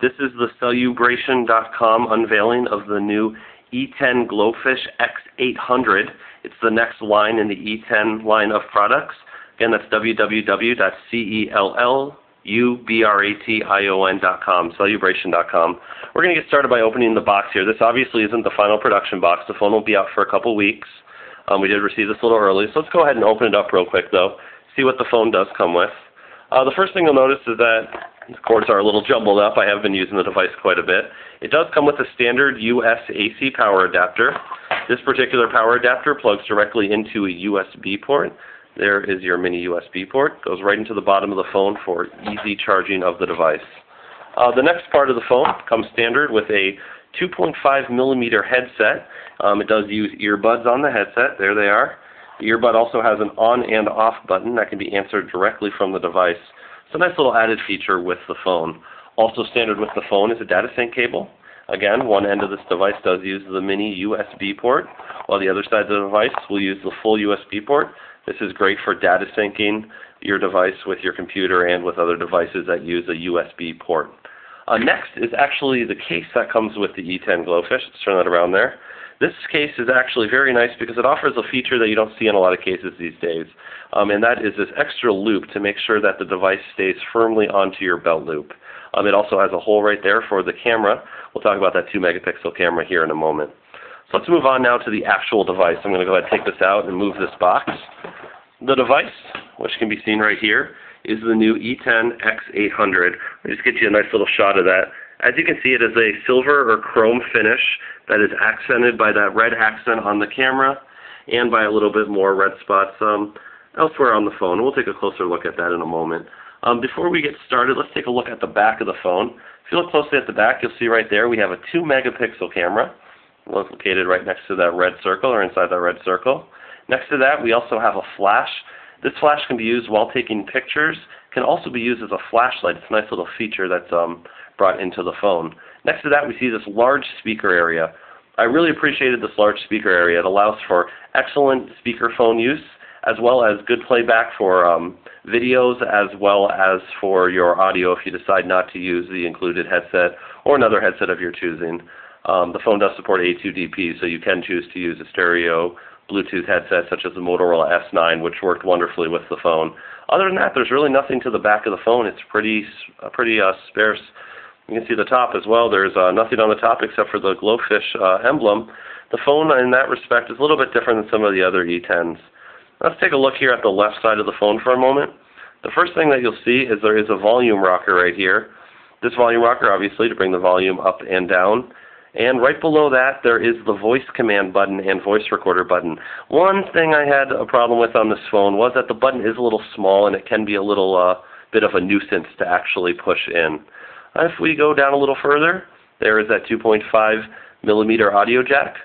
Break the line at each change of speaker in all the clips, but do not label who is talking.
This is the Celebration.com unveiling of the new Eten Glofiish X800. It's the next line in the Eten line of products. Again, that's www.celebration.com, Celebration.com. We're going to get started by opening the box here. This obviously isn't the final production box. The phone will be out for a couple weeks. We did receive this a little early, so let's go ahead and open it up real quick, though, see what the phone does come with. The first thing you'll notice is that the cords are a little jumbled up. I have been using the device quite a bit. It does come with a standard US AC power adapter. This particular power adapter plugs directly into a USB port. There is your mini USB port. Goes right into the bottom of the phone for easy charging of the device. The next part of the phone comes standard with a 2.5 millimeter headset. It does use earbuds on the headset. There they are. The earbud also has an on and off button that can be answered directly from the device. It's a nice little added feature with the phone. Also standard with the phone is a data sync cable. Again, one end of this device does use the mini USB port, while the other side of the device will use the full USB port. This is great for data syncing your device with your computer and with other devices that use a USB port. Next is actually the case that comes with the Eten Glofiish. Let's turn that around there. This case is actually very nice because it offers a feature that you don't see in a lot of cases these days, and that is this extra loop to make sure that the device stays firmly onto your belt loop. It also has a hole right there for the camera. We'll talk about that 2 megapixel camera here in a moment. So let's move on now to the actual device. I'm going to go ahead and take this out and move this box. The device, which can be seen right here, is the new Eten X800. I'll just get you a nice little shot of that. As you can see, it is a silver or chrome finish that is accented by that red accent on the camera and by a little bit more red spots elsewhere on the phone. We'll take a closer look at that in a moment. Before we get started, let's take a look at the back of the phone. If you look closely at the back, you'll see right there we have a 2 megapixel camera located right next to that red circle or inside that red circle. Next to that, we also have a flash. This flash can be used while taking pictures. Can also be used as a flashlight. It's a nice little feature that's brought into the phone. Next to that, we see this large speaker area. I really appreciated this large speaker area. It allows for excellent speakerphone use, as well as good playback for videos, as well as for your audio if you decide not to use the included headset or another headset of your choosing. The phone does support A2DP, so you can choose to use a stereo Bluetooth headset such as the Motorola S9, which worked wonderfully with the phone. Other than that, there's really nothing to the back of the phone. It's pretty sparse. You can see the top as well. There's nothing on the top except for the Glofiish emblem. The phone in that respect is a little bit different than some of the other E10s. Let's take a look here at the left side of the phone for a moment. The first thing that you'll see is there is a volume rocker right here. This volume rocker, obviously, to bring the volume up and down. And right below that, there is the voice command button and voice recorder button. One thing I had a problem with on this phone was that the button is a little small and it can be a little bit of a nuisance to actually push in. If we go down a little further, there is that 2.5 millimeter audio jack.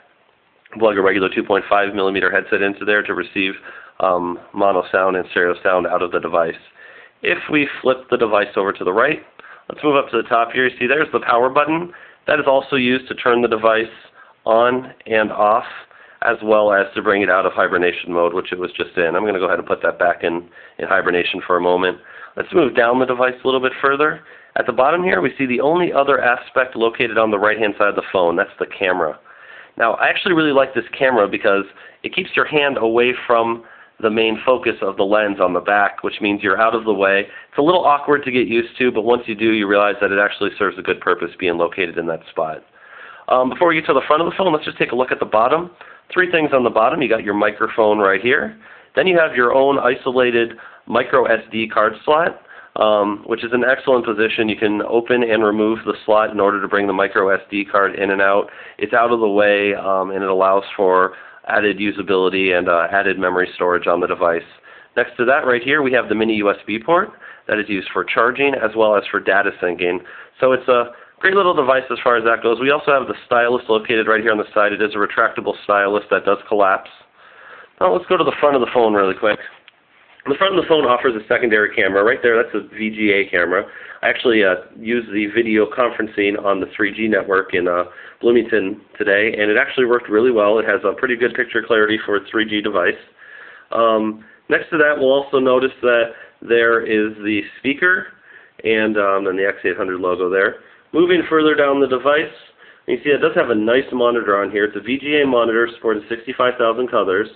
Plug a regular 2.5 millimeter headset into there to receive mono sound and stereo sound out of the device. If we flip the device over to the right, let's move up to the top here. You see there's the power button. That is also used to turn the device on and off, as well as to bring it out of hibernation mode, which it was just in. I'm going to go ahead and put that back in hibernation for a moment. Let's move down the device a little bit further. At the bottom here, we see the only other aspect located on the right-hand side of the phone. That's the camera. Now, I actually really like this camera because it keeps your hand away from the main focus of the lens on the back, which means you're out of the way. It's a little awkward to get used to, but once you do, you realize that it actually serves a good purpose being located in that spot. Before we get to the front of the phone, let's just take a look at the bottom. 3 things on the bottom. You got your microphone right here. Then you have your own isolated micro SD card slot, which is an excellent position. You can open and remove the slot in order to bring the micro SD card in and out. It's out of the way, and it allows for added usability and added memory storage on the device. Next to that right here, we have the mini USB port that is used for charging as well as for data syncing. So it's a great little device as far as that goes. We also have the stylus located right here on the side. It is a retractable stylus that does collapse. Now let's go to the front of the phone really quick. The front of the phone offers a secondary camera. Right there, that's a VGA camera. I actually used the video conferencing on the 3G network in Bloomington today, and it actually worked really well. It has a pretty good picture clarity for a 3G device. Next to that, we'll also notice that there is the speaker and the X800 logo there. Moving further down the device, you see it does have a nice monitor on here. It's a VGA monitor supporting 65,000 colors.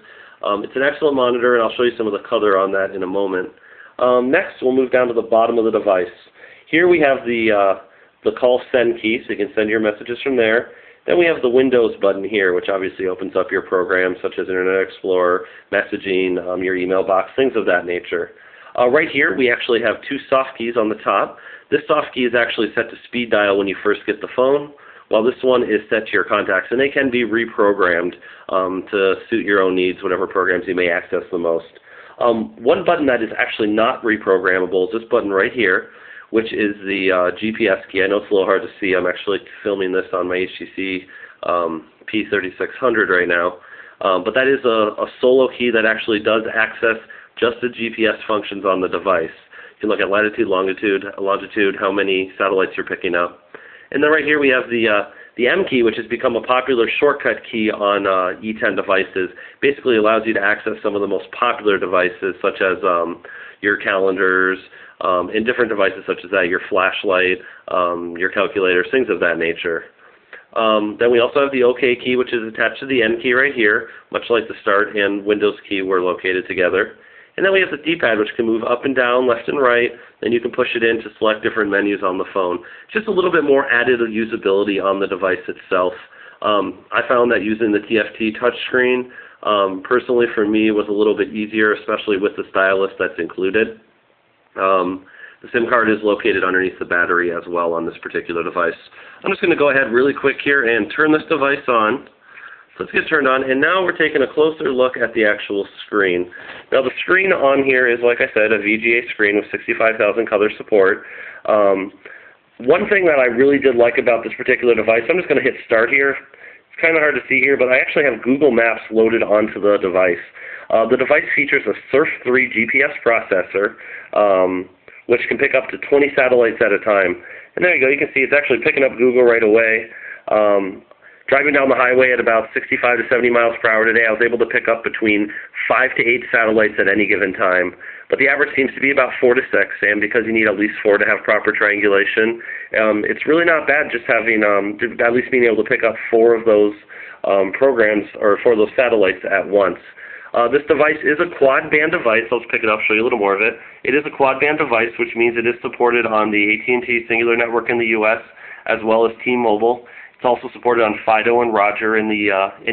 It's an excellent monitor, and I'll show you some of the color on that in a moment. Next, we'll move down to the bottom of the device. Here we have the call send key, so you can send your messages from there. Then we have the Windows button here, which obviously opens up your programs such as Internet Explorer, messaging, your email box, things of that nature. Right here, we actually have two soft keys on the top. This soft key is actually set to speed dial when you first get the phone, while this one is set to your contacts, and they can be reprogrammed to suit your own needs, whatever programs you may access the most. One button that is actually not reprogrammable is this button right here, which is the GPS key. I know it's a little hard to see. I'm actually filming this on my HTC P3600 right now. But that is a solo key that actually does access just the GPS functions on the device. You can look at latitude, longitude, how many satellites you're picking up. And then right here we have the M key, which has become a popular shortcut key on Eten devices. Basically allows you to access some of the most popular devices, such as your calendars, and different devices such as that, your flashlight, your calculators, things of that nature. Then we also have the OK key, which is attached to the N key right here, much like the Start and Windows key were located together. And then we have the D-pad, which can move up and down, left and right, and you can push it in to select different menus on the phone. Just a little bit more added usability on the device itself. I found that using the TFT touchscreen, personally for me, was a little bit easier, especially with the stylus that's included. The SIM card is located underneath the battery as well on this particular device. I'm just going to go ahead really quick here and turn this device on. So let's get turned on, and now we're taking a closer look at the actual screen. Now the screen on here is, like I said, a VGA screen with 65,000 color support. One thing that I really did like about this particular device, I'm just going to hit start here. It's kind of hard to see here, but I actually have Google Maps loaded onto the device. The device features a Surf 3 GPS processor, which can pick up to 20 satellites at a time. And there you go, you can see it's actually picking up Google right away. Driving down the highway at about 65 to 70 miles per hour today, I was able to pick up between 5 to 8 satellites at any given time. But the average seems to be about 4 to 6, and because you need at least 4 to have proper triangulation, it's really not bad just having, at least being able to pick up 4 of those programs, or 4 of those satellites at once. This device is a quad-band device. Let's pick it up, show you a little more of it. It is a quad-band device, which means it is supported on the AT&T Singular Network in the U.S., as well as T-Mobile. It's also supported on Fido and Roger in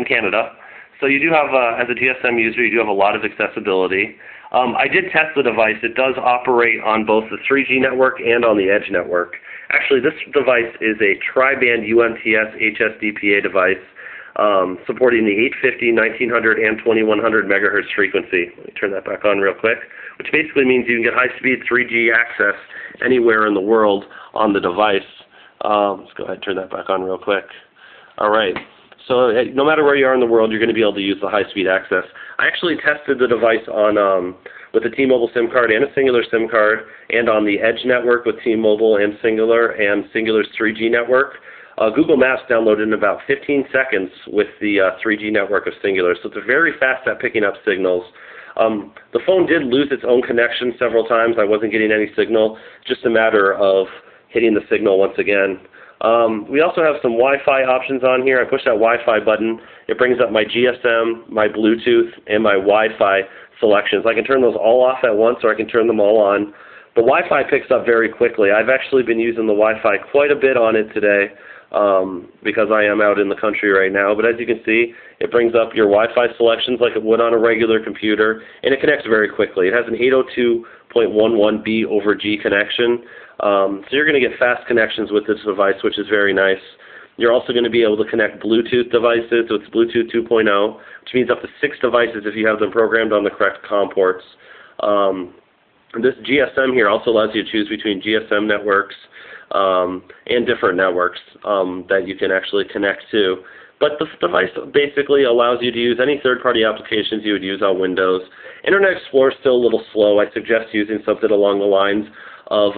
Canada. So you do have, as a GSM user, you do have a lot of accessibility. I did test the device. It does operate on both the 3G network and on the Edge network. Actually, this device is a tri-band UMTS HSDPA device supporting the 850, 1900, and 2100 megahertz frequency. Let me turn that back on real quick, which basically means you can get high-speed 3G access anywhere in the world on the device. Let's go ahead and turn that back on real quick. All right. So no matter where you are in the world, you're going to be able to use the high-speed access. I actually tested the device on with a T-Mobile SIM card and a Singular SIM card, and on the Edge network with T-Mobile and Singular's 3G network. Google Maps downloaded in about 15 seconds with the 3G network of Singular, so it's very fast at picking up signals. The phone did lose its own connection several times. I wasn't getting any signal, just a matter of hitting the signal once again. We also have some Wi-Fi options on here. I push that Wi-Fi button. It brings up my GSM, my Bluetooth, and my Wi-Fi selections. I can turn those all off at once, or I can turn them all on. The Wi-Fi picks up very quickly. I've actually been using the Wi-Fi quite a bit on it today because I am out in the country right now. But as you can see, it brings up your Wi-Fi selections like it would on a regular computer, and it connects very quickly. It has an 802.11b over G connection. So you're going to get fast connections with this device, which is very nice. You're also going to be able to connect Bluetooth devices, so it's Bluetooth 2.0, which means up to 6 devices if you have them programmed on the correct COM ports. This GSM here also allows you to choose between GSM networks and different networks that you can actually connect to. But this device basically allows you to use any third-party applications you would use on Windows. Internet Explorer is still a little slow. I suggest using something along the lines of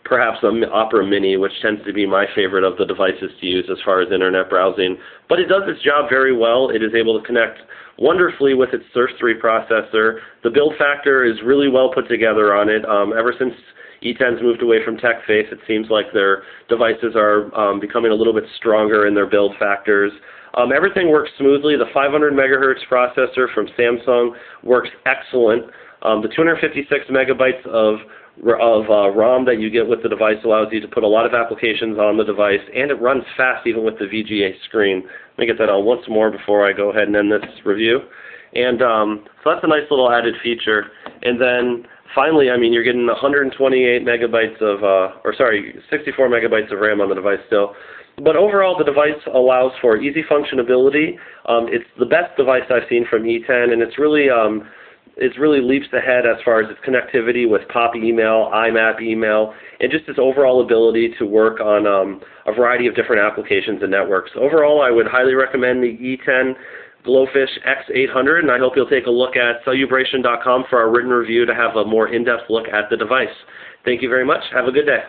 perhaps an Opera Mini, which tends to be my favorite of the devices to use as far as internet browsing. But it does its job very well. It is able to connect wonderfully with its Surf 3 processor. The build factor is really well put together on it. Ever since Eten's moved away from TechFace. It seems like their devices are becoming a little bit stronger in their build factors. Everything works smoothly. The 500 megahertz processor from Samsung works excellent. The 256 megabytes of ROM that you get with the device allows you to put a lot of applications on the device, and it runs fast even with the VGA screen. Let me get that on once more before I go ahead and end this review. And so that's a nice little added feature. And then finally, I mean, you're getting 128 megabytes of, 64 megabytes of RAM on the device still. But overall, the device allows for easy functionability. It's the best device I've seen from Eten, and it's really leaps ahead as far as its connectivity with POP email, IMAP email, and just its overall ability to work on a variety of different applications and networks. Overall, I would highly recommend the Eten Glofiish X800, and I hope you'll take a look at Celubration.com for our written review to have a more in-depth look at the device. Thank you very much. Have a good day.